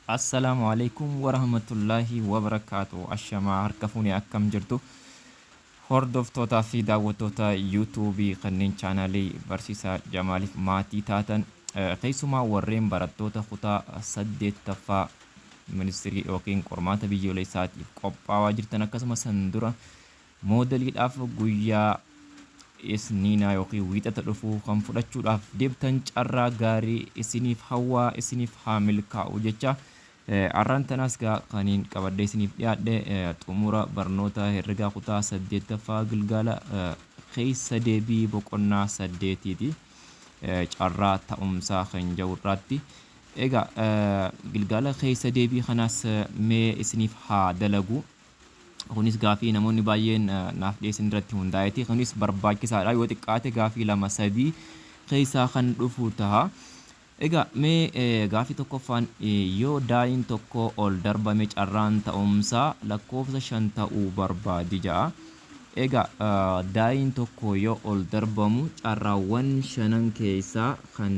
Assalamu alaikum warahmatullahi wabarakatuh. Ashamaa harka fuunee akkam jirtu hordoftootaa fi daawwattoota yuutuubii kanneen chaanaalii barsiisaa Jamaaliif maatii taatan keessumaa warreen barattoota kutaa 8ffaa ministirii yookiin qormaata biyyoolessaatiif qophaa'aa jirtan akkasumas san dura moodeliidhaaf guyyaa isniinaa yookiin wiixata dhufuu kan fudhachuudhaaf deebtan carraa gaarii isiniif hawwaa isiniif haa milkaa'u jecha arran tanas kaniin qabadde isiniif dhiyaadhe xumura barnoota herregaa kutaa 8ffaa gilgaala keessa deebii boqonnaa 8tiiti carraa ta'umsaa kan jawurraatti egaa gilgaala keessa deebii kanaas mee isiniif haa dalagu kunis gaafii namoonni baay'een naaf dhiyeessan irratti hundaa'eeti kunis barbaachisaadha yoo xiqqaate gaafii 2-3 keessaa kan dhufu ta'a egaa mee gaafii tokkoffaan yoo daa'iin tokko ol darbame carraan ta'umsaa lakkoofsa 5 ta'uu barbaadi ja'a egaa daa'iin tokko yoo ol darbamu carraawwan 5 keessaa kan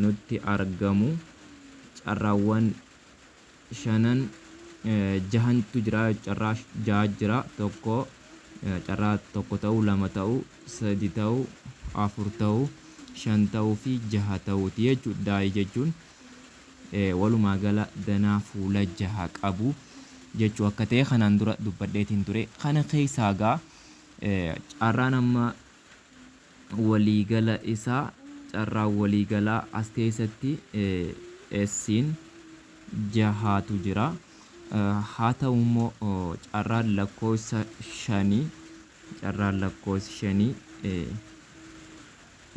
nutti argamu carraawwan 5 jahantu jira carraa jaha jira tokko carraa tokko ta'uu 2 ta'uu 3 ta'uu 4 ta'uu 5 ta'uu fi 6 ta'uuti jechuudha daa'ii jechuun walumaa gala danaa fuula 6 qabu jechuu akka ta'e kanaan dura dubbadheetiin ture kana keessaa gaa carraan amma waliigala isaa carraa waliigalaa as keessatti esiin 6tu jira haa ta'u immoo carraan lakkoofsa 5 carraan lakkoofsa 5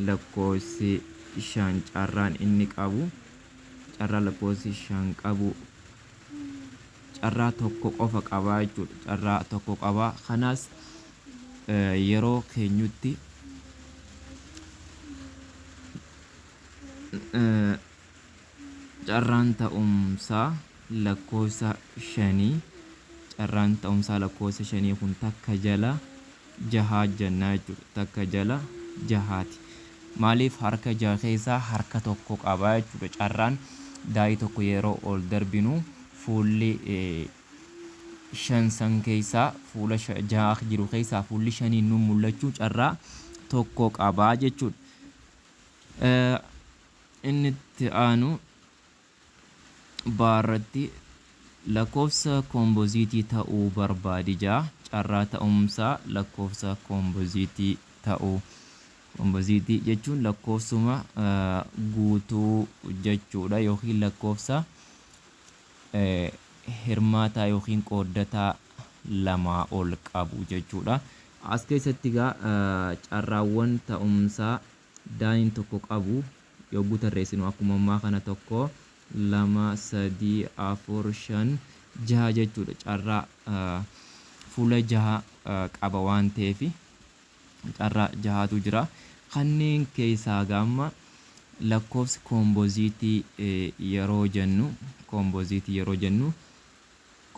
lakkoofsi 5 carraan inni qabu carraa lakkoofsi 5 qabu carraa tokko qofa qabaa jechuudha carraa tokko qabaa kanaas yeroo keenyutti carraan ta'umsaa lakkoofsa 5 carraan ta'umsaa lakkoofsa 5 kun takka jala 6 jennaa jechuudha takka jala 6ti maaliif harka 6 keessaa harka tokko qabaa jechuudha carraan daa'ii tokko yeroo ol darbinu fuulli 5 san keessaa fuula 6 jiru keessaa fuulli 5 nu mul'achuu carraa tokko qabaa jechuudha inni itti aanu baarratti lakkoofsa kompoziitii ta'uu barbaadi jaa carraa ta'umsaa lakkoofsa kompoziitii ta'uu kompoziitii jechuun lakkoofsuma guutuu jechuudha yookiin lakkoofsa hirmaataa yookiin qooddataa 2 ol qabu jechuudha as keessatti gaa carraawwan ta'umsaa daa'iin tokko qabu yogguu tarreessinu akkuma ammaa kana tokko 2 3 4 5 6 jechuudha carraa fuula 6 qaba waan ta'eef carraa 6tu jira kanneen keessaa gamma lakkoofsi kompoziitii yeroo jennu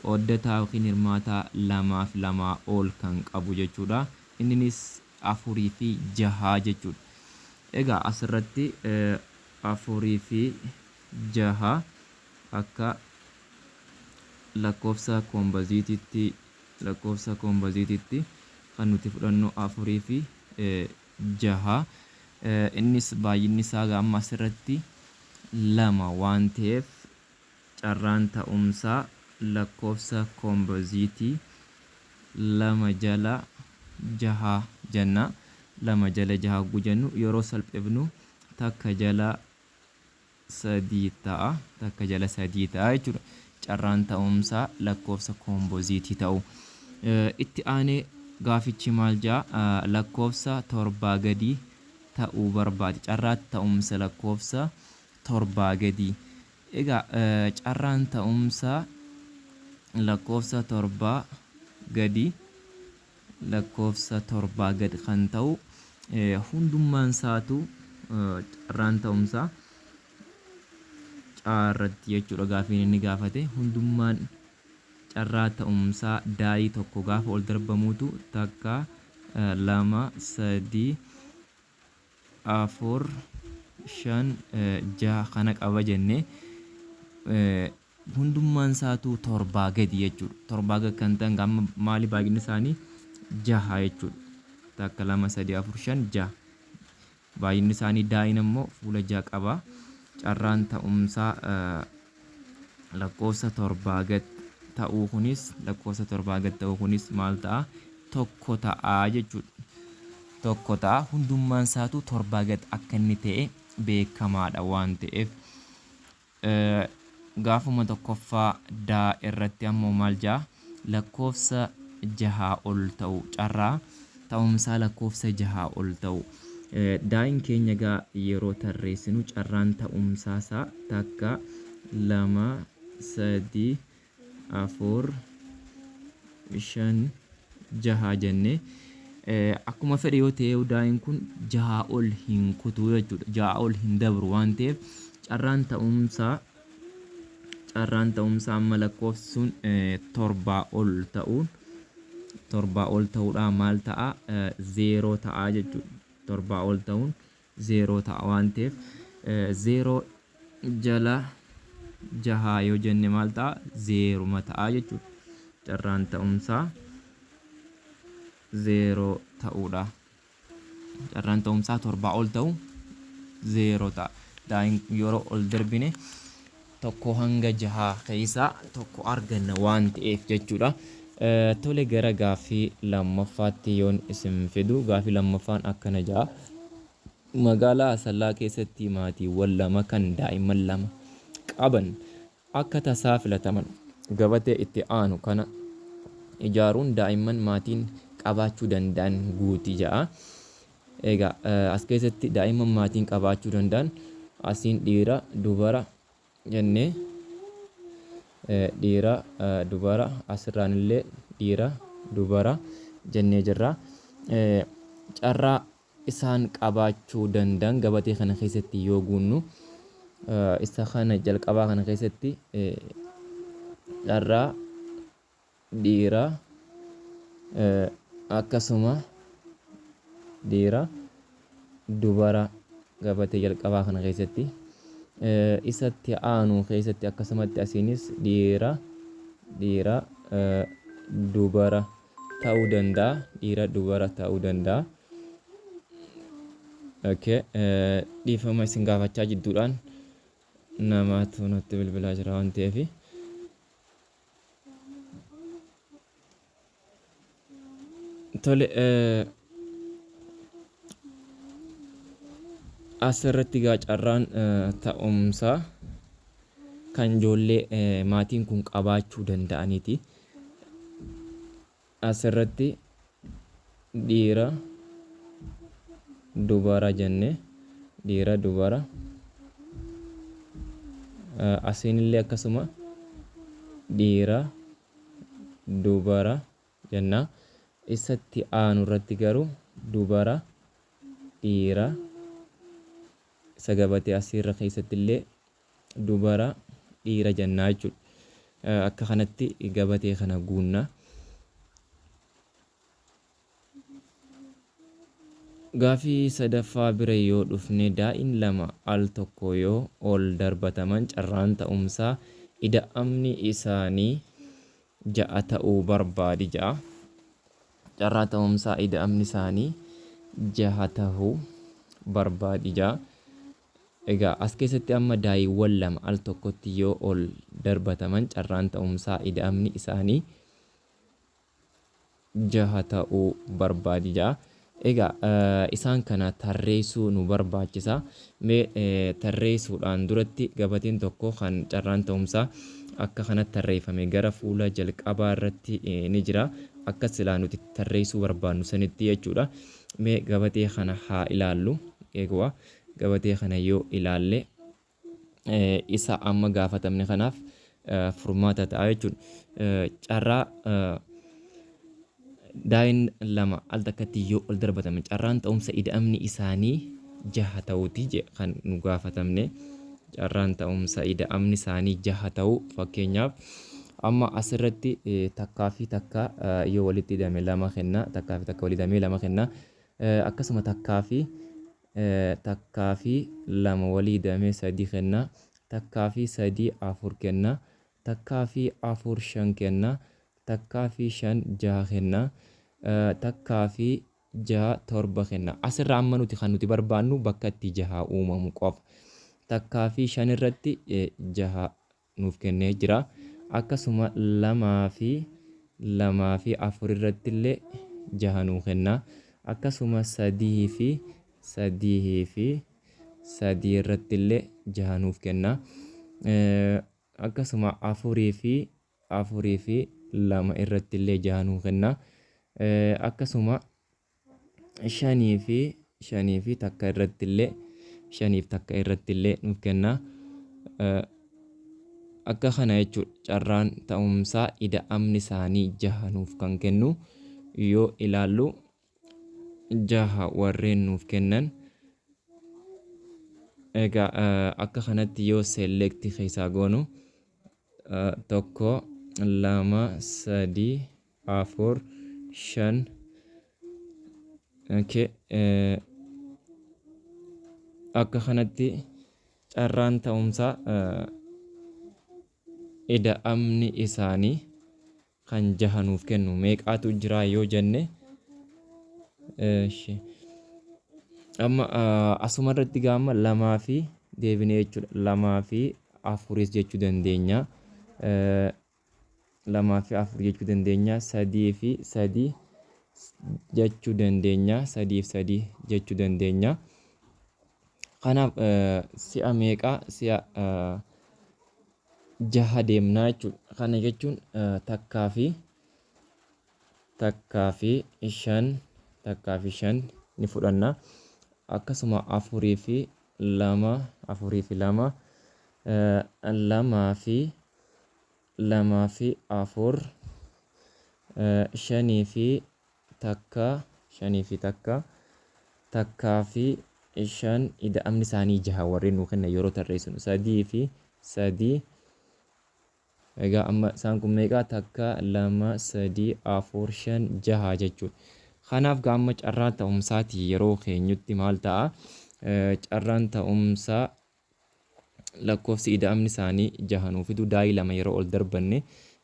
qooddataa yookiin hirmaataa 2 fi 2 ol kan qabu jechuudha innis 4 fi 6 jechuudha egaa asirratti 4 fi 6 akka lakkoofsa kompoziitiitti kan nuti fudhannu 4 fi 6 innis baay'inni isaa amma asirratti 2 waan ta'eef carraan ta'umsaa lakkoofsa kompoziitii 2 jala 6 jenna 2 jala 6 gujennu yeroo salphifnu takka jala 3 ta'a takka jala 3 ta'a jechuudha carraan ta'umsaa lakkoofsa kompoziitii ta'u itti aanee gaafichi maal jaa lakkoofsa 7 gadii ta'uu barbaadi carraa ta'umsa lakkoofsa 7 gadii egaa carraan ta'umsaa lakkoofsa 7 gadii lakkoofsa 7 gadi kan ta'u hundummaan isaatu carraan ta'umsaa caarratti jechuudha gaafiin inni gaafate hundummaan carraa ta'umsaa daa'ii tokko gaafa ol darbamuutu takka 2 3 4 5 6 kana qaba jennee hundummaan isaatu torbaa gadi jechuudha. Torbaa gadi kan ta'an amma maali baay'inni isaanii jaha jechuudha. Takka 2 3 4 5 jaha. Baay'inni isaanii daa'in immoo fuula jaha qaba. Carraan ta'umsaa lakkoofsa torbaa gadi ta'uu kunis maal ta'a? Tokko ta'a jechuudha. Tokko ta'a. Hundummaan isaatu torbaa gadi akka inni ta'e beekamaadha waan ta'eef. Gaafuma tokkoffaa daa irratti ammoo maal jaa lakkoofsa jahaa ol ta'u carraa ta'umsaa lakkoofsa jahaa ol ta'u daa'in keenya gaa yeroo tarreessinu carraan ta'umsaa isaa takka 2 3 4 5 jahaa jennee akkuma fedhe yoo ta'e daa'in kun jahaa ol hin kutuu jechuudha. Jahaa ol hin dabru waan ta'eef carraan ta'umsaa amma lakkoofsi sun torbaa ol ta'uudha maal ta'a? 0 ta'a jechuudha. Torbaa ol ta'uun 0 ta'a waan ta'eef 0 jala jahaa yoo jenne maal ta'a? 0 ta'a jechuudha. Carraan ta'umsaa 0 ta'uudha. Carraan ta'umsaa torbaa ol ta'u 0 ta'a. Daa'in yeroo ol darbine tokko hanga jahaa keessaa tokko arganna waan ta'eef jechuudha. Tole gara gaaffii lammaffaatti yoon isin fidu gaaffii lammaffaan akkana ja'a. Magaalaa Asallaa keessatti maatiiwwan lama kan daa'imman lama qaban akka tasaa filataman gabatee itti aanu kana ijaaruun daa'imman maatiin qabaachuu danda'an guutii ja'a. Egaa as keessatti daa'imman maatiin qabaachuu danda'an asiin dhiira dubara jennee dhiira dubara asirraan illee dhiira dubara jennee jirra. Carraa isaan qabaachuu danda'an gabatee kana keessatti yoo guunnu isa kana jalqabaa kana keessatti carraa dhiira akkasuma dhiira dubara gabatee jalqabaa kana keessatti isatti aanu keessatti akkasumatti asiinis dhiira dubara ta'uu danda'a. Dhiira dubara ta'uu danda'a. Okay, dhiifama isin gaafachaa jidduudhaan namaatu nutti bilbilaa jira waan ta'eef. Tole asirratti gaa carraan ta'umsaa kan ijoollee maatiin kun qabaachuu danda'aniiti. Asirratti dhiira dubara jenne dhiira dubara asiinillee akkasuma dhiira dubara jenna. Isatti aanu irratti garuu dubara dhiira isa gabatee asiirra keessatti illee dubara dhiira jennaa jechuudha. Akka kanatti gabatee kana guunna. Gaaffii sadaffaa bira yoo dhufne daa'in lama al tokko yoo ol darbataman carraan ta'umsaa ida'amni isaanii ja'a ta'uu barbaadi ja'a. Carraa ta'umsaa ida'amni isaanii jaha ta'uu barbaadi ja'a. Egaa as keessatti amma daa'imman lama al tokkotti yoo ol darbataman carraan ta'umsaa ida'amni isaanii jaha ta'uu barbaadi ja'a. Egaa isaan kana tarreessuu nu barbaachisa. Mee tarreessuudhaan duratti gabateen tokko kan carraan ta'umsaa akka kanatti tarreeffame gara fuula jalqabaa irratti ni jira. Akka silaa nuti tarreessuu barbaannu sanitti jechuudha. Mee gabatee kana haa ilaallu. Egaa gabatee kana yoo ilaalle isa amma gaafatamne kanaaf furmaata ta'a jechuudha. Carraa daa'in lama al takkatti yoo ol darbataman carraan ta'umsa ida'amni isaanii jaha ta'uuti kan nu gaafatamne. Carraan ta'umsa ida'amni isaanii jaha ta'uu fakkeenyaaf amma asirratti takkaa fi takka yoo walitti hidhame lama kenna. Takkaa fi takka walitti hidhamee lama kenna. Akkasuma takkaa fi lama walii hidhamee 3 kenna. takkaa fi sadii afur kenna, takkaa fi afur shan kenna, takkaa fi shan jaha kenna, takkaa fi jaha torba kenna. Asirraa amma nuti kan nuti barbaannu bakka itti jaha uumamu qofa. Takkaa fi shan irratti jaha nuuf kennee jira. Akkasuma lamaa fi afur irratti illee jaha nuu kenna. Akkasuma sadii fi sadii irratti illee jaha nuuf kenna. Akkasuma afurii fi lama irratti illee jaha nuuf kenna. Akkasuma shanii fi takka irratti illee nuuf kenna. Akka kana jechuudha. Carraan ta'umsaa ida'amni isaanii jaha nuuf kan kennu yoo ilaallu jaha warreen nuuf kennan. Egaa akka kanatti yoo selekti keessaa goonu tokko, lama, sadii, afur, shan. Akka kanatti carraan ta'umsaa ida'amni isaanii kan jaha nuuf kennu meeqaatu jira yoo jenne, amma asuma irratti gaama lamaa fi deebinee jechuudha. Lamaa fi afuris jechuu dandeenya. Lamaa fi afur jechuu dandeenya. Sadii fi sadii jechuu dandeenya. Sadii fi sadii jechuu dandeenya. Kanaaf si'a meeqaa? Si'a jaha deemnaa jechuudha. Kana jechuun takkaa fi shan ni fudhanna. Akkasuma afurii fi lama, lamaa fi afur, shanii fi takka, takkaa fi shan ida'amni isaanii jaha warreen nuu kenna yeroo tarreessinu. Sadii fi sadii. Egaa amma isaan kun meeqaa? Takka, lama, sadii, afur, shan, jaha jechuudha. Kanaaf gaama carraa ta'umsaati yeroo keenyutti maal ta'a? Carraan ta'umsaa lakkoofsi ida'amni isaanii jaha nuu fidu daa'ii lama yeroo ol darbanne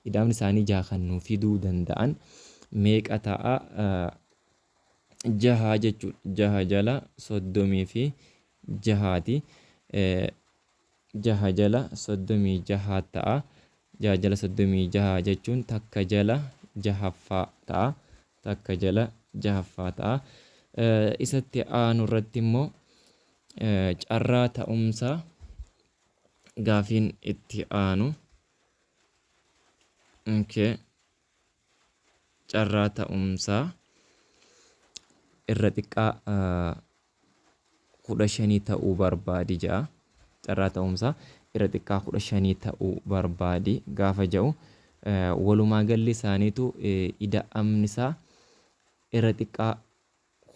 ida'amni isaanii jaha kan nuu fiduu danda'an meeqa ta'a? Jaha jechuudha. Jaha jala soddomii fi jahaati. Jaha jala soddomii jaha ta'a. Jaha jala soddomii jaha jechuun takka jala jahaffaa ta'a. Takka jala jahaffaa ta'a. Isatti aanu irratti immoo carraa ta'umsaa gaafiin itti aanu. Carraa ta'umsaa irra xiqqaa 15 ta'uu barbaadi ja'a. Carraa ta'umsaa irra xiqqaa 15 ta'uu barbaadi gaafa jedhu walumaa galli isaaniitu ida'amni isaa irra xiqqaa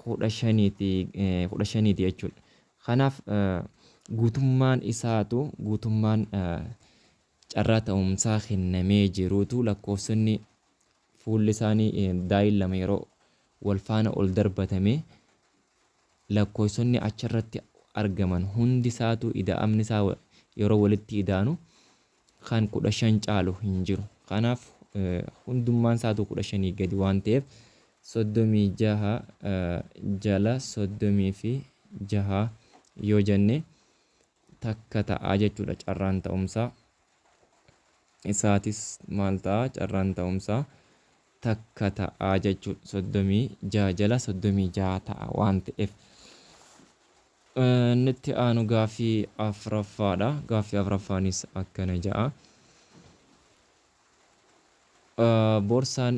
15 jechuudha. Kanaaf guutummaan carraa ta'umsaa kennamee jiruutu lakkoofsonni fuulli isaanii daa'ii lama yeroo wal faana ol darbatame lakkoofsonni achirratti argaman hundi isaatu ida'amni isaa yeroo walitti ida'anu kan 15 caalu hin jiru. Kanaaf hundummaan isaatu 15 gadi waan ta'eef 36 jala 36 yoo jenne takka ta'a jechuudha. Carraan ta'umsaa isaatis maal ta'a? Carraan ta'umsaa takka ta'a jechuudha. 36 jala 36 ta'a waan ta'eef. Nutti aanu gaaffii afuraffaadha. Gaaffii afuraffaanis akkana ja'a. Boorsaan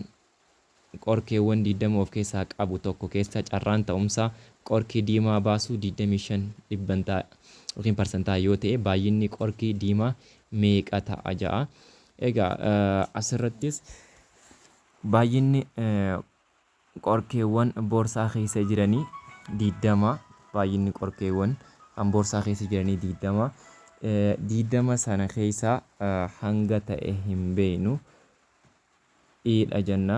qorkeewwan 20 of keessaa qabu tokko keessa carraan ta'umsaa qorkii diimaa baasuu 25% yookiin parsantaa yoo ta'e baay'inni qorkii diimaa meeqa ta'a ja'a. Egaa asirrattis baay'inni qorkeewwan boorsaa keessa jiranii 20. Baay'inni qorkeewwan kan boorsaa keessa jiranii 20. 20 sana keessaa hanga ta'e hin beeknu. Dhiidha jenna.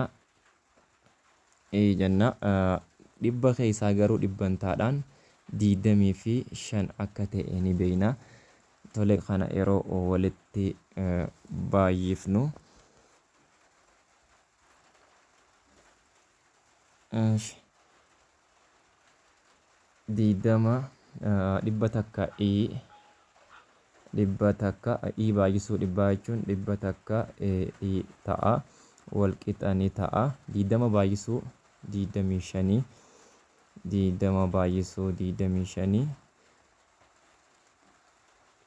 Dhibba keessaa garuu dhibbantaadhaan 25 akka ta'e ni beekna. tole kana yeroo walitti baay'ifnu diidama dhibba takka dhibba takka baay'isuu dhibbaa jechuun dhibba takka ta'a wal qixanii ta'a. Diidama baay'isuu 25 diidama baay'isuu 25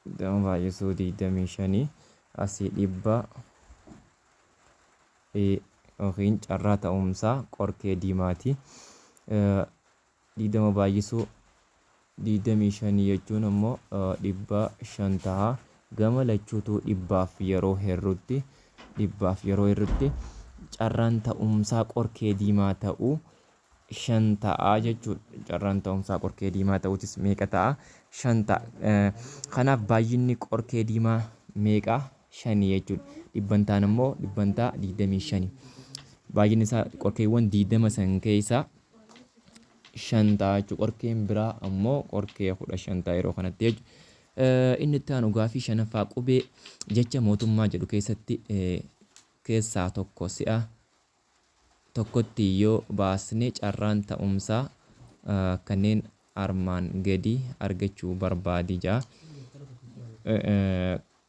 diidama baay'isuu 25 asii dhibba yookiin carraa ta'umsaa qorkee diimaati. Diidama baay'isuu 25 jechuun immoo dhibba 5 ta'a. Gama lachuutu dhibbaaf yeroo herrutti carraan ta'umsaa qorkee diimaa ta'uu 5 ta'a jechuudha. Carraan ta'umsaa qorkee diimaa ta'uutis meeqa ta'a? 5 ta'a. Kanaaf baay'inni qorkee diimaa meeqa? 5 jechuudha. Dhibbantaan immoo dhibbantaa 25. Baay'inni isaa qorkeewwan 20 san keessaa 5 ta'a jechuudha. Qorkeen biraa ammoo qorkee 15 ta'a yeroo kanatti jechuudha. Inni itti aanu gaaffii 5ffaa qubee jecha mootummaa jedhu keessaa tokko si'a tokkotti yoo baasne carraan ta'umsaa kanneen armaan gadi argachuu barbaadi jaa.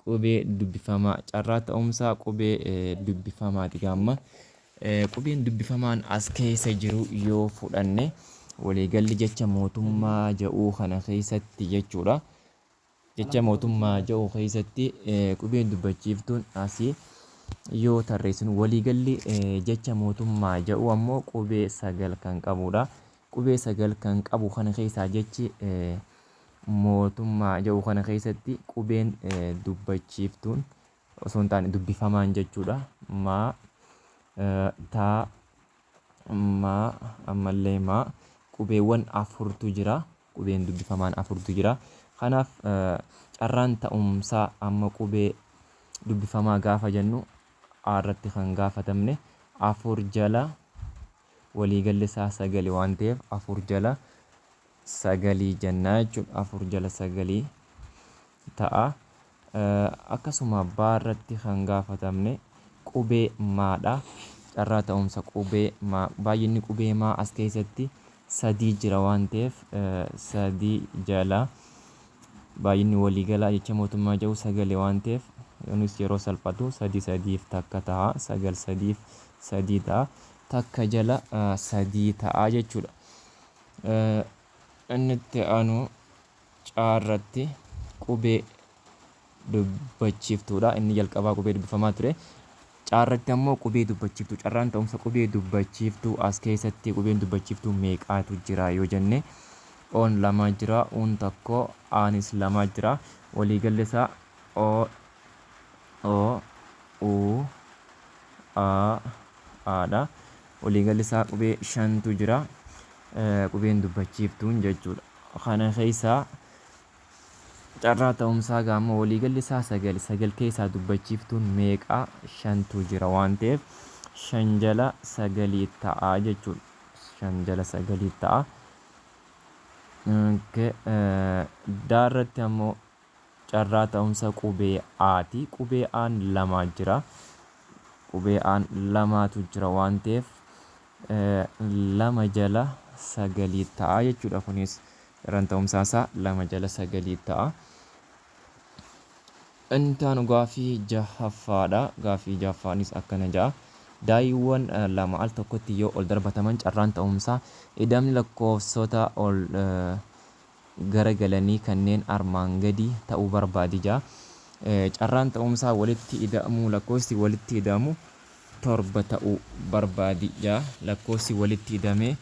Qubee dubbifamaa carraa ta'umsaa qubee dubbifamaati gaamma. Qubeen dubbifamaan as keessa jiru yoo fudhanne waliigalli jecha mootummaa jedhuu kana keessatti jechuudha. Jecha mootummaa jedhu keessatti qubeen dubbachiiftuun asii yoo tarreessinu waliigalli jecha mootummaa jedhu ammoo qubee 9 kan qabudha. Qubee 9 kan qabu kana keessaa jechi mootummaa jedhu kana keessatti qubeen dubbachiiftuun osoo hin taane dubbifamaan jechuudha. Taa ammallee qubeewwan 4tu jira. Qubeen dubbifamaan 4tu jira. Kanaaf carraan ta'umsaa amma qubee dubbifamaa gaafa jennu irratti kan gaafatamne 4 jala waliigalli isaa 9 waan ta'eef 4 jala 9 jennaa jechuudha. 4 jala 9 ta'a. Akkasuma irratti kan gaafatamne qubee maadha. Carraa ta'umsa qubee baay'inni qubee maa as keessatti 3 jira waan ta'eef 3 jala baay'inni waliigalaa jecha mootummaa jedhu 9 waan ta'eef innis yeroo salphatu 3 takka ta'a. 9 3 ta'a. Takka jala 3 ta'a jechuudha. Inni itti aanu caarratti qubee dubbachiiftuudha. Inni jalqabaa qubee dubbifamaa ture. Caarratti ammoo qubee dubbachiiftuu. Carraan ta'umsa qubee dubbachiiftuu as keessatti qubeen dubbachiiftuu meeqaatu jira yoo jenne oon 2 jira, uun tokko, aanis 2 jira. Waliigalli isaa o, u, aadha. Waliigalli isaa qubee 5tu jira. Qubeen dubbachiiftuun jechuudha. Kana keessaa carraa ta'umsaa gaamma waliigalli isaa 9. 9 keessaa dubbachiiftuun meeqa? 5tu jira waan ta'eef 5 jala 9 ta'a jechuudha. 5 jala 9 ta'a. Daarratti ammoo carraa ta'umsa qubee aati. Qubee aan 2 jira. Qubee aan 2tu jira waan ta'eef 2 jala 9 ta'a jechuudha. Kunis carraan ta'umsaa isaa 2 jala 9 ta'a. Inni itti aanu gaaffii 6ffaadha. Gaaffii 6ffaanis akkana ja'a. Daa'imman 2 al tokkotti yoo ol darbataman carraan ta'umsaa ida'amni lakkoofsota ol garagalanii kanneen armaan gadi ta'uu barbaadi jaa. Carraan ta'umsaa walitti ida'amuu lakkoofsi walitti ida'amu 7 ta'uu barbaadi jaa. Lakkoofsi walitti ida'amee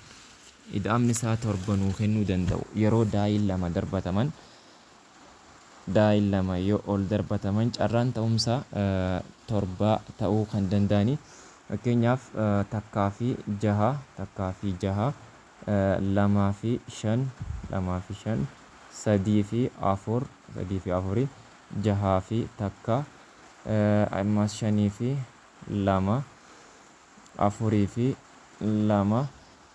ida'amni isaa 7 nuu kennuu danda'u yeroo daa'imman 2 darbataman. Daa'imman 2 yoo ol darbataman carraan ta'umsaa 7 ta'uu kan danda'ani. Fakkeenyaaf takkaa fi 6, 2 fi 5, 2 fi 5, 3 fi 4, 3 fi 4, 6 fi takka, ammas 5 fi 2, 4 fi 2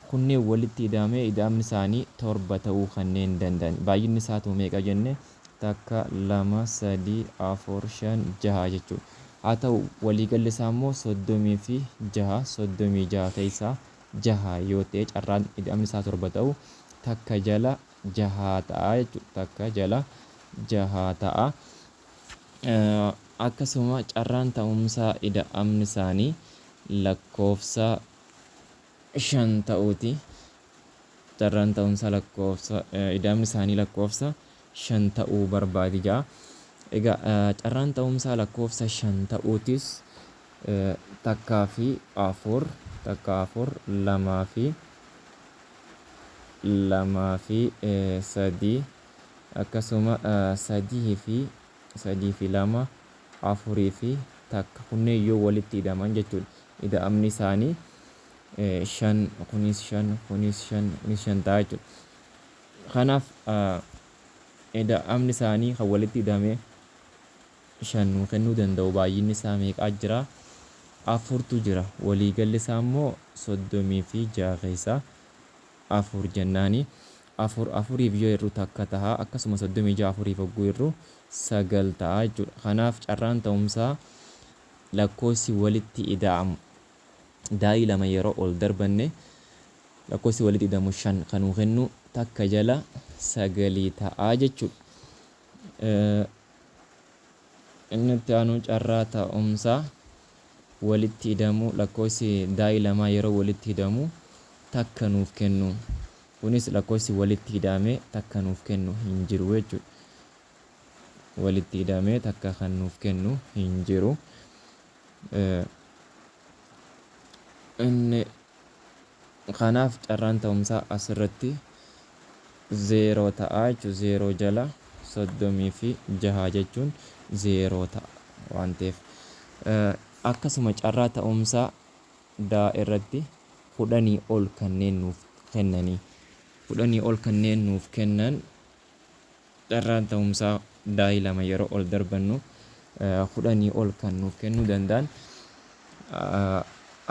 kunneen walitti ida'amee ida'amni isaanii 7 ta'uu kanneen danda'an. Baay'inni isaatu meeqa jenne takka lama sadii afur shan jaha jechuudha. Haa ta'u waliigalli isaa immoo 36 36 keessaa jaha yoo ta'e carraan ida'amni isaa 7 ta'u takka jala jaha ta'a jechuudha. Takka jala jaha ta'a. Akkasuma carraan ta'umsaa ida'amni isaanii lakkoofsa 5 ta'uuti. Carraan ta'umsaa lakkoofsa ida'amni isaanii lakkoofsa 5 ta'uu barbaadi jaa. Egaa carraan ta'umsaa lakkoofsa 5 ta'uutis takkaa fi afur lamaa fi sadii akkasuma sadii fi lama afurii fi takka kunneen yoo walitti ida'aman jechuudha. Ida'amni isaanii 5 kunis 5 kunis 5 kunis 5 ta'a jechuudha. Kanaaf ida'amni isaanii kan walitti ida'ame 5 nuu kennuu danda'u. Baay'inni isaa meeqaa jira? 4tu jira. Waliigalli isaa immoo 36 keessaa 4 jennaani. 4 yoo irru takka ta'a. Akkasuma 36 4 hogguu irru 9 ta'a jechuudha. Kanaaf carraan ta'umsaa lakkoofsi walitti ida'amu daa'ii lama yeroo ol darbanne lakkoofsi walitti ida'amu 5 kan nuu kennu takka jala 9 ta'a jechuudha. Inni itti aanu carraa ta'umsaa walitti ida'amu lakkoofsi daa'ii lamaa yeroo walitti ida'amu takka nuuf kennu. Kunis lakkoofsi walitti ida'ame takka nuuf kennu hin jiru jechuudha. Walitti ida'ame takka kan nuuf kennu hin jiru. Inni kanaaf carraan ta'umsaa asirratti 0 ta'a jechuudha. 0 jala 36 jechuun 0 ta'a waan ta'eef. Akkasuma carraa ta'umsaa daa irratti 10 ol kanneen nuuf kennanii 10 ol kanneen nuuf kennan carraan ta'umsaa daa'ii lama yeroo ol darbannu 10 ol kan nuuf kennuu danda'an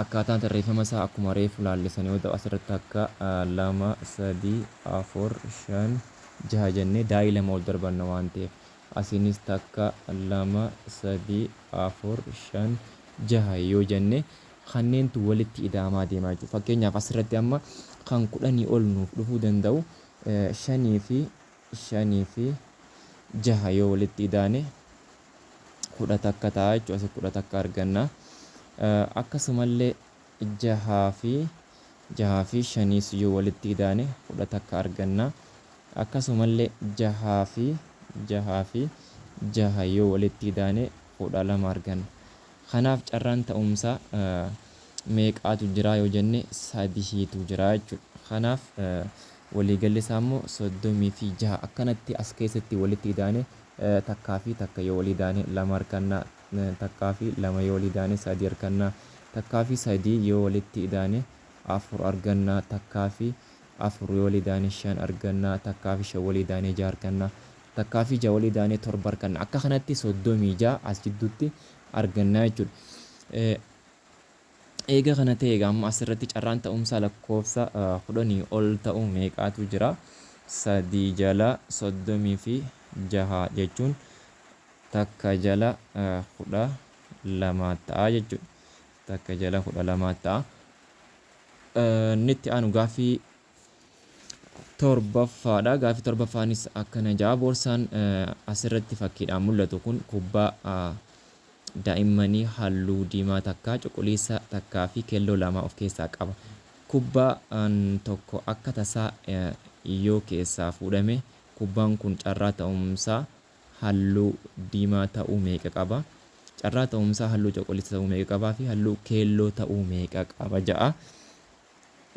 akkaataan tarreeffama isaa akkuma reefu laallisan yoo ta'u asirratti akka 2 3 4 5 6 jennee daa'ii lama ol darbanna waan ta'eef asinis takka 2 3 4 5 6 yoo jenne kanneentu walitti ida'amaa deemaa jechuudha. Fakkeenyaaf asirratti amma kan 10 ol nuuf dhufuu danda'u 5 fi 6 yoo walitti ida'ane 10 takka ta'a jechuudha. Asii 10 takka arganna. Akkasumallee 6 fi 5 yoo walitti ida'ane 10 takka arganna. Akkasumallee 6 fi 6 yoo walitti ida'ane 12 arganna. Kanaaf carraan ta'umsaa meeqaatu jira yoo jenne 3tu jira jechuudha. Kanaaf waliigalli isaa immoo 36 akkanatti as keessatti walitti ida'ane takkaa fi takka yoo walii ida'ane 2 arganna. Takkaa fi 2 yoo walii ida'ane 3 arganna. Takkaa fi 3 yoo walitti ida'ane 4 arganna. Takkaa fi 4 yoo walii ida'ane 5 arganna. Takkaa fi 5 walii ida'ane 6 arganna. Takkaa fi 6 walii ida'ane 7 arganna. Akka kanatti 36 as jidduutti arganna jechuudha. Eega kana ta'e amma asirratti carraan ta'umsaa lakkoofsa 10 ol ta'u meeqaatu jira? 3 jala 36 jechuun takka jala 12 ta'a jechuudha. Takka jala 12 ta'a. Inni itti aanu gaaffii torbaffaadha. Gaaffii torbaffaanis akkana ja'a. Boorsaan asirratti fakkiidhaan mul'atu kun kubbaa daa'immanii halluu diimaa takka, cuquliisa takkaa fi keelloo lama of keessaa qaba. Kubbaan tokko akka tasaa yoo keessaa fuudhame kubbaan kun carraa ta'umsaa halluu diimaa ta'uu meeqa qaba? Carraa ta'umsaa halluu cuquliisa ta'uu meeqa qabaa fi halluu keelloo ta'uu meeqa qaba ja'a.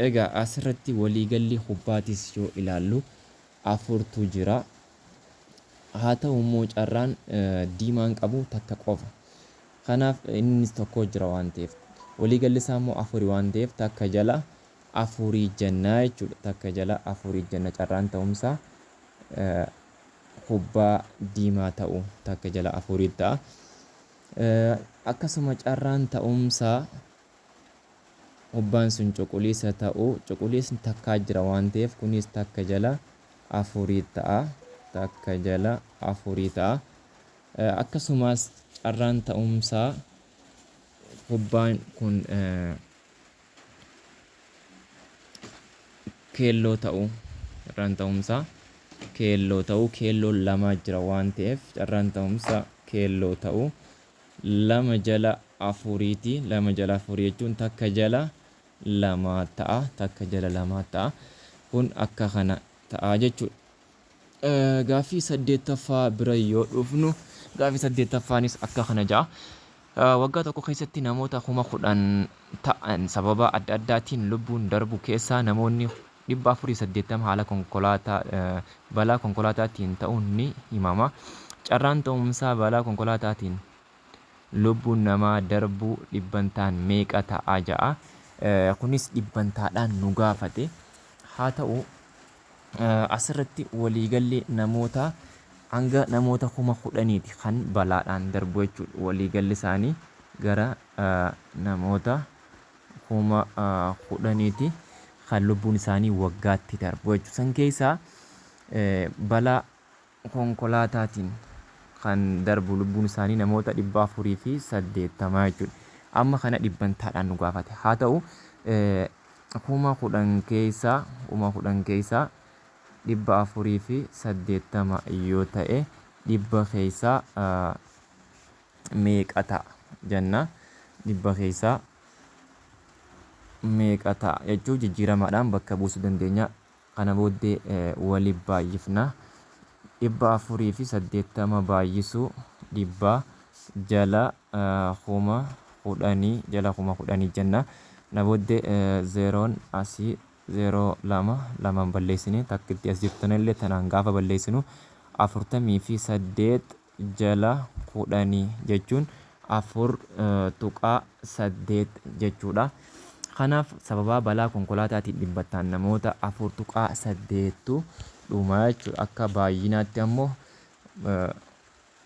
Egaa asirratti waliigalli kubbaatis yoo ilaallu 4tu jira. Haa ta'u immoo carraan diimaan qabu takka qofa. Kanaaf innis tokko jira waan ta'eef waliigalli isaa immoo 4 waan ta'eef takka jala 4 jenna jechuudha. Takka jala 4 jenna carraan ta'umsaa kubbaa diimaa ta'u takka jala 4 ta'a. Akkasuma carraan ta'umsaa kubbaan sun cuquliisa ta'u cuquliisni takkaa jira waan ta'eef kunis takka jala 4 ta'a. Takka jala afurii ta'a. Akkasumas carraan ta'umsaa kubbaan kun keelloo ta'uu carraan ta'umsaa keelloo ta'uu keelloo lama jira waan ta'eef carraan ta'umsaa keelloo ta'uu lama jala afuriiti. Lama jala afurii jechuun takka jala lama ta'a. Takka jala lama ta'a. Kun akka kana ta'a jechuudha. Gaaffii 8ffaa bira yoo dhufnu gaaffii 8ffaanis akka kana ja'a. Waggaa tokko keessatti namoota 10,000 ta'an sababa adda addaatiin lubbuun darbu keessaa namoonni 480 haala konkolaataa balaa konkolaataatiin ta'uun ni himama. Carraan ta'umsaa balaa konkolaataatiin lubbuun namaa darbuu dhibbantaan meeqa ta'a ja'a. Kunis dhibbantaadhaan nu gaafate. Haa ta'u asirratti waliigallee namoota hanga namoota 10,000ti kan balaadhaan darbu jechuudha. Waliigalli isaanii gara namoota 10,000ti kan lubbuun isaanii waggaatti darbu jechuudha. San keessaa balaa konkolaataatiin kan darbu lubbuun isaanii namoota 480 jechuudha. Amma kana dhibbantaadhaan nu gaafate. Haa ta'u 10,000 keessaa 480 yoo ta'e dhibba keessaa meeqa ta'a jenna. Dhibba keessaa meeqa ta'a jechuun jijjiiramaadhaan bakka buusuu dandeenya. Kana booddee waliif baay'ifna. 480 baay'isuu dhibba jala 10,000 jenna. Kana booddee zeeroon asii 0 balleessine takkitti as jirtanillee tanaan gaafa balleessinu 48 jala 10 jechuun 4.8 jechuudha. Kanaaf sababa balaa konkolaataatiin dhibbataan namoota 4.8tu dhuma jechuudha. Akka baay'inaatti ammoo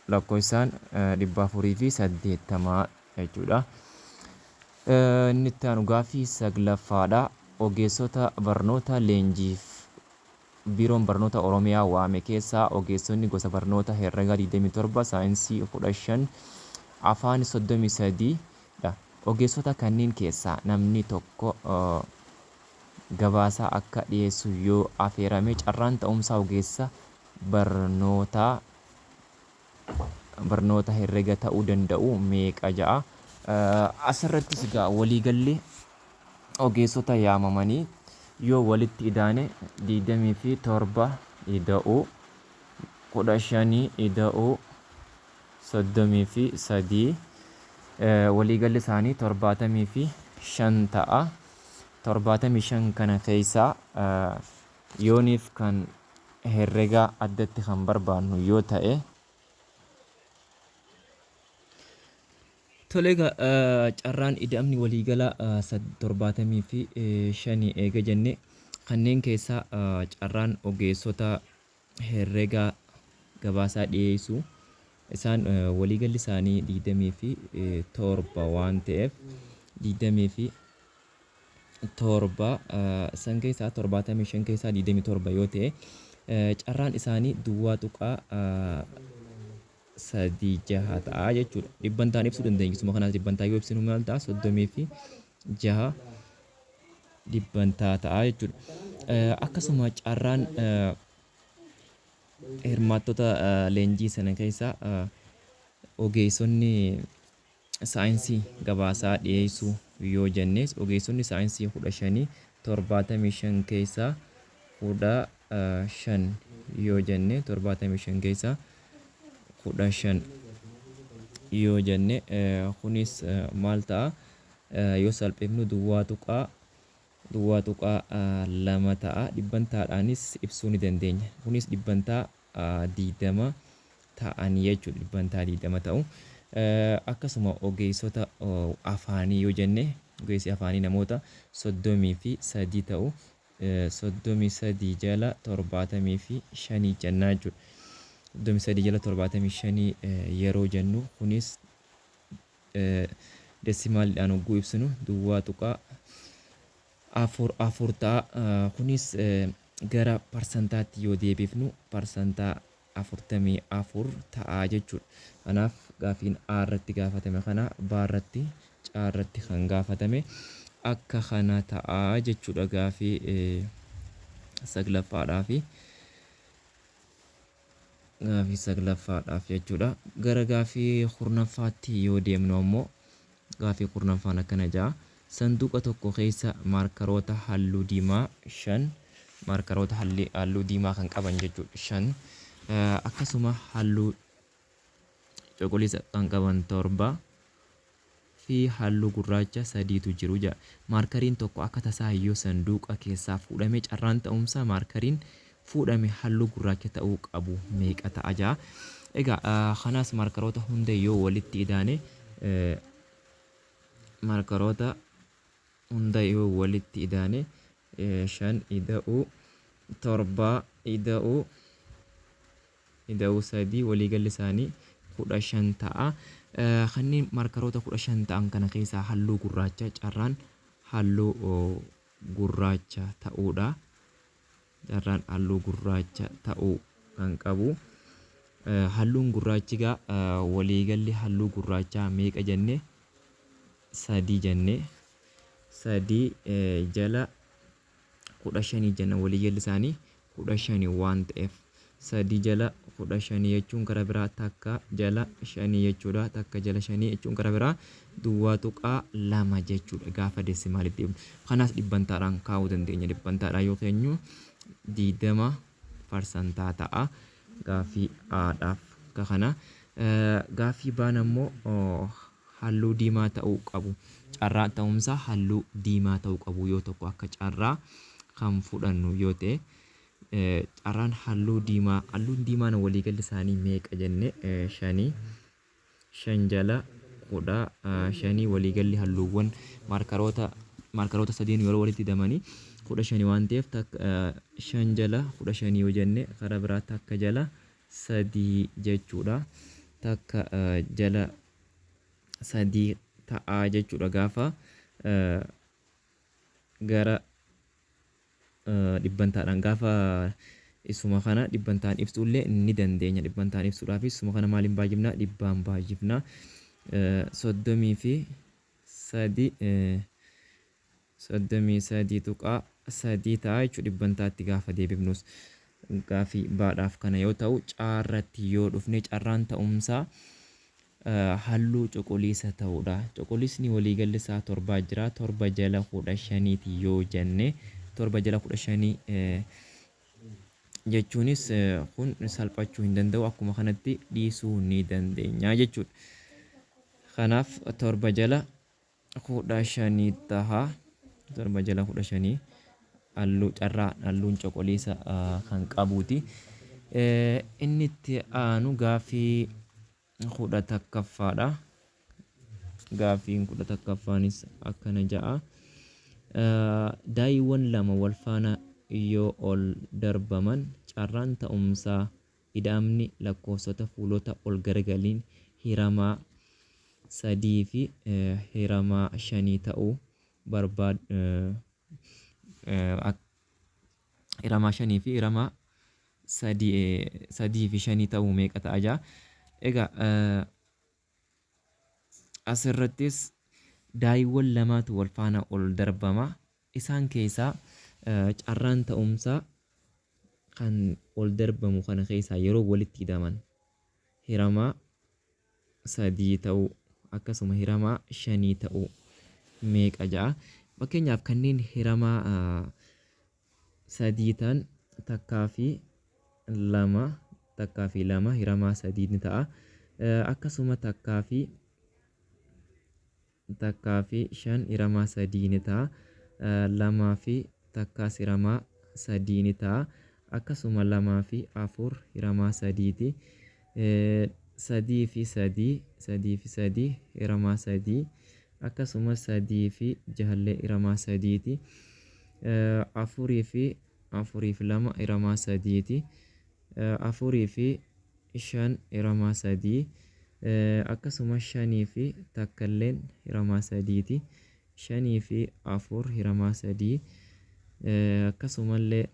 lakkoofsaan 480 jechuudha. Inni itti aanu gaaffii 9ffaadha. Ogeessota barnoota leenjiif biiroon barnoota Oromiyaa waame keessaa ogeessonni gosa barnoota herregaa 27, saayinsii 15, afaan 33dha. Ogeessota kanneen keessaa namni tokko gabaasaa akka dhiyeessu yoo affeerame carraan ta'umsaa ogeessa barnoota herrega ta'uu danda'u meeqa ja'a. Asirrattis egaa waliigallee ogeessota yaamamanii yoo walitti idaane 27 ida'uu 15 ida'uu 33 waliigalli isaanii 75 ta'a. 75 kana keessaa yooniif kan herregaa addatti kan barbaannu yoo ta'e tolega carraan ida'amni waliigala 75 eega jenne kanneen keessaa carraan ogeessota herregaa gabaasaa dhiyeessu isaan waliigalli isaanii 27 waan ta'eef 27 san keessaa 75 keessaa 27 yoo ta'e carraan isaanii duwwaa tuqaa 36 ta'a jechuudha. Dhibbantaan ibsuu dandeenya. Suma kanaas dhibbantaa yoo ibsinu maal ta'a? 36 dhibbantaa ta'a jechuudha. Akkasuma carraan hirmaattota leenjii sana keessaa ogeessonni saayinsii gabaasaa dhiyeessuu yoo jennes ogeessonni saayinsii 15 75 keessaa 15 yoo jenne 75 keessaa 15 yoo jenne kunis maal ta'a? Yoo salphifnu duwwaa tuqaa 2 ta'a. Dhibbantaadhaanis ibsuu ni dandeenya. Kunis dhibbantaa 20 ta'anii jechuudha. Dhibbantaa 20 ta'u. Akkasuma ogeessota afaanii yoo jenne ogeessi afaanii namoota 33 ta'u. 33 jala 75 jennaa jechuudha. 33 jala 75 yeroo jennu kunis desimaalidhaan hogguu ibsinu duwwaa tuqaa 4 ta'a. Kunis gara parsantaatti yoo deebifnu parsantaa afurtamii afur ta'aa jechuudha. Kanaaf gaafiin A irratti gaafatame kana B irratti C irratti kan gaafatame akka kana ta'aa jechuudha. Gaafii saglaffaadhaaf jechuudha. Gara gaafii kurnaffaatti yoo deemnu ammoo gaafii kurnaffaan akkana ja'a. Sanduuqa tokko keessa maarkaroota halluu diimaa 5 maarkaroota halluu diimaa kan qaban jechuudha 5 akkasuma halluu cuquliisa kan qaban 7 fi halluu gurraacha 3tu jiru jedha. Maarkariin tokko akka tasaa yoo sanduuqa keessaa fuudhame carraan ta'umsaa maarkariin fuudhame halluu gurraacha ta'uu qabu meeqa ta'a jedha. Egaa kanaas maarkaroota hunda yoo walitti idaane maarkaroota hunda yoo walitti idaane 5 ida'uu 7 ida'uu 3 waliigalli isaanii 15 ta'a. Kanneen maarkaroota 15 ta'an kana keessaa halluu gurraacha carraan halluu gurraacha ta'uudha. Carraan halluu gurraacha ta'uu kan qabu. Halluun gurraachi waliigalli halluu gurraachaa meeqa jenne 3 jenne 3 jala 15 jenna waliigalli isaanii 15 waan ta'eef 3 jala 15 jechuun gara biraa takka jala 5 jechuudha. Takka jala 5 jechuun gara biraa duwwaa tuqaa 2 jechuudha gaafa deesimaalitti deemnu. Kanaas dhibbantaadhaan kaa'uu dandeenya. Dhibbantaadhaan yoo keenyu 20% ta'a gaafii Aadhaaf kana. Gaafii Baan ammoo halluu diimaa ta'uu qabu. Carraa ta'umsaa halluu diimaa ta'uu qabu yoo tokko akka carraa kan fudhannu yoo ta'e carraan halluun diimaan waliigalli isaanii meeqa jenne 5 jala 15 waliigalli halluuwwan maarkaroota sadiin yeroo walitti hidhamanii 15 waan ta'eef 5 jala 15 yoo jenne karaa biraa takka jala 3 jechuudha. Takka jala 3 ta'aa jechuudha gaafa gara dhibbantaadhaan gaafa isuma kana dhibbantaan ibsuullee ni dandeenya. Dhibbantaan ibsuudhaaf isuma kana maaliin baay'ifnaa? Dhibbaan baay'ifnaa. 33 tuqaa 3 ta'a jechuudha dhibbantaatti gaafa deebifnus. Gaafii Baadhaaf kana yoo ta'u caarratti yoo dhufne carraan ta'umsaa halluu cuquliisa ta'uudha. Cuquliisni waliigalli isaa 7 jira. 7 jala 15 yoo jenne 7 jala 15 jechuunis kun salphachuu hin danda'u. Akkuma kanatti dhiisuu ni dandeenya jechuudha. Kanaaf 7 jala 15 taha. 7 jala 15 halluun cuquliisa kan qabuuti. Inni itti aanu gaafii 11ffaadha. Gaafiin 11ffaanis akkana ja'a. Daa'iiwwan lama wal faana yoo ol darbaman carraan ta'umsaa ida'amni lakkoofsota fuulota ol garagaliin hiramaa 3 fi hiramaa 5 ta'uu hiramaa 5 fi hiramaa 3 fi 5 ta'uu meeqa ta'a jaa. Egaa asirrattis daa'iiwwan lamaatu wal faana ol darbama. Isaan keessaa carraan ta'umsaa kan ol darbamu kana keessaa yeroo walitti hidhaman hiramaa 3 ta'uu akkasuma hiramaa 5 ta'uu meeqa ja'a. Fakkeenyaaf kanneen hiramaa 3 ta'an takkaa fi 2 hiramaa 3 ni ta'a. Akkasuma takkaa fi 5 hiramaa 3 ni ta'a. 2 fi takkaas hiramaa 3 ni ta'a. Akkasuma 2 fi 4 hiramaa 3ti. 3 fi 3 hiramaa 3. Akkasuma 3 fi 6 hiramaa 3ti. 4 fi 2 hiramaa 3ti. 4 fi 5 hiramaa 3. Akkasuma 5 fi takkalleen hiramaa 3ti. 5 fi 4 hiramaa 3. Akkasumallee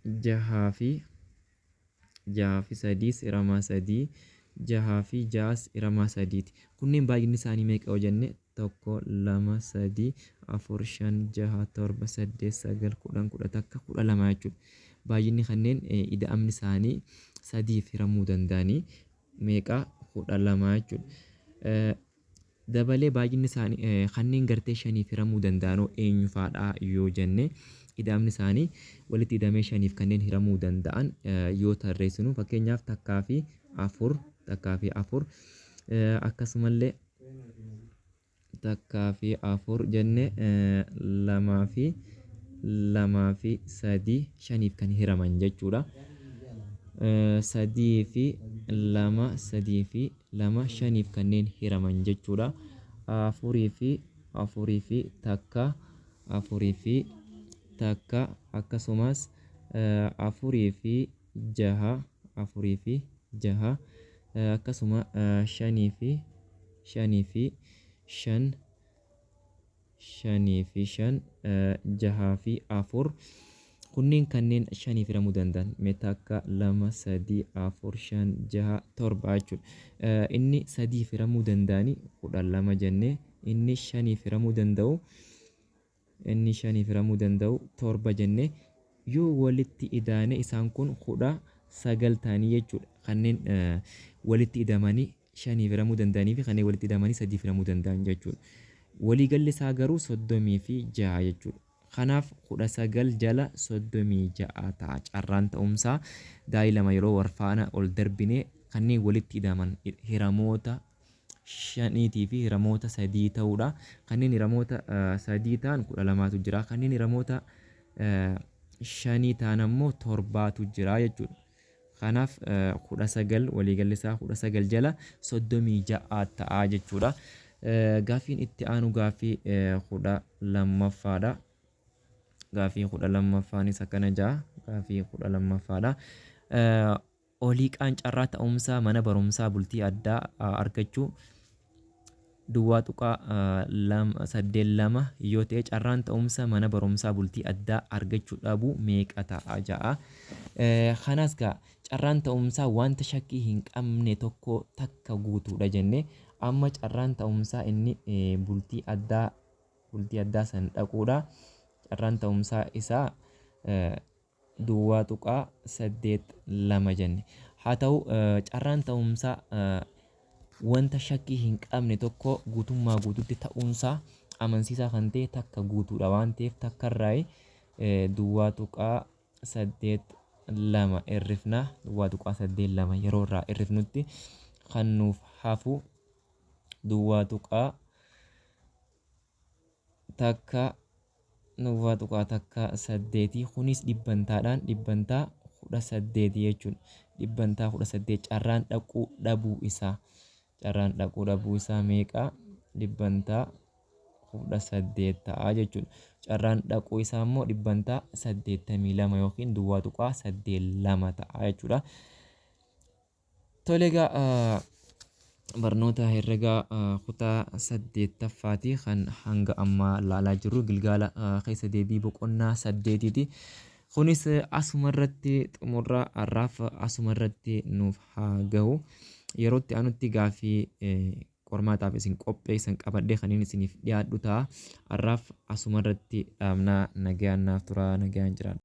6 fi jaha fi sadiis iramaa sadii, jaha fi jaas iramaa sadiiti. Kunneen baay'inni isaanii meeqa yoo jenne tokko lama sadii afur shan jaha torba saddeet sagal kudhan kudha takka kudha lama jechuudha. Baay'inni kanneen ida'amni isaanii sadiif hiramuu danda'anii meeqa kudha lama jechuudha. Dabalee baay'inni isaanii kanneen gartee shaniif hiramuu danda'anoo eenyu faadhaa yoo jenne ida'amni isaanii walitti hidhamee shaniif kanneen hiramuu danda'an yoo tarreessinu fakkeenyaaf takkaa fi afur akkasumallee takkaa fi afur jenne lamaa fi sadii shaniif kan hiraman jechuudha. Sadii fi lama shaniif kanneen hiraman jechuudha. Afurii fi takka akkasumas afurii fi jaha akkasuma shanii fi shan jahaa fi afur kunneen kanneen shaniif hiramuu danda'an takka lama sadii afur shan jaha torba jechuudha. Inni sadiif hiramuu danda'anii kudha lama jennee inni shaniif hiramuu danda'u torba jennee yoo walitti idaane isaan kun kudha sagal ta'anii jechuudha. Kanneen walitti idamanii shaniif hiramuu danda'anii fi kanneen walitti idamanii sadiif hiramuu danda'an jechuudha. Waliigalli isaa garuu 36 jechuudha. Kanaaf 19 jala 36 ta'a. Carraan ta'umsaa daa'ii lama yeroo warfaana ol darbine kanneen walitti hidaman hiramoota shaniitii fi hiramoota sadii ta'uudha. Kanneen hiramoota sadii ta'an 12tu jira. Kanneen hiramoota shanii ta'an ammoo 7tu jira jechuudha. Kanaaf 19 waliigalli isaa 19 jala 36 ta'a jechuudha. Gaafiin itti aanu gaafii 12ffaadha. Gaafii 12ffaanis akkana ja'a. Gaafii 12ffaadha. Oliiqaan carraa ta'umsaa mana barumsaa bultii addaa argachuu duwwaa tuqaa 82 yoo ta'e carraan ta'umsa mana barumsaa bultii addaa argachuu dhabuu meeqa ta'a ja'a. Kanas gaa carraan ta'umsaa wanta shakkii hin qabne tokko takka guutuudha jenne amma carraan ta'umsaa inni bultii addaa san dhaquudha. Carraan ta'umsaa isaa duwwaa tuqaa 82 jenne. Haa ta'u carraan ta'umsaa wanta shakkii hin qabne tokko guutummaa guututti ta'uunsaa amansiisaa kan ta'e takka guutuudha waan ta'eef takkarraa duwwaa tuqaa 82 irrifna. Duwwaa tuqaa 82 yeroo irraa irrifnutti kan nuuf hafu duwwaa tuqaa takka 8 kunis dhibbantaadhaan dhibbantaa 18 jechuudha. Dhibbantaa 18 carraan dhaquu dhabuu isaa meeqa dhibbantaa 18 ta'a jechuudha. Carraan dhaquu isaa immoo dhibbantaa 82 yookiin duwwaa tuqaa 82 ta'a jechuudha. Tole egaa barnoota herregaa kutaa 8ffaati kan hanga ammaa ilaalaa jirru gilgaala keessa deebii boqonnaa 8ti. Kunis asumarratti xumurra har'aaf asumarratti nuuf haa gahu. Yerootti anutti gaafii qormaataaf isin qopheessan qabadhee kan isiniif dhiyaadhu ta'a. Har'aaf asumarratti dhaabnaa. Nagayaan naaf turaa, nagayaan jiraadha.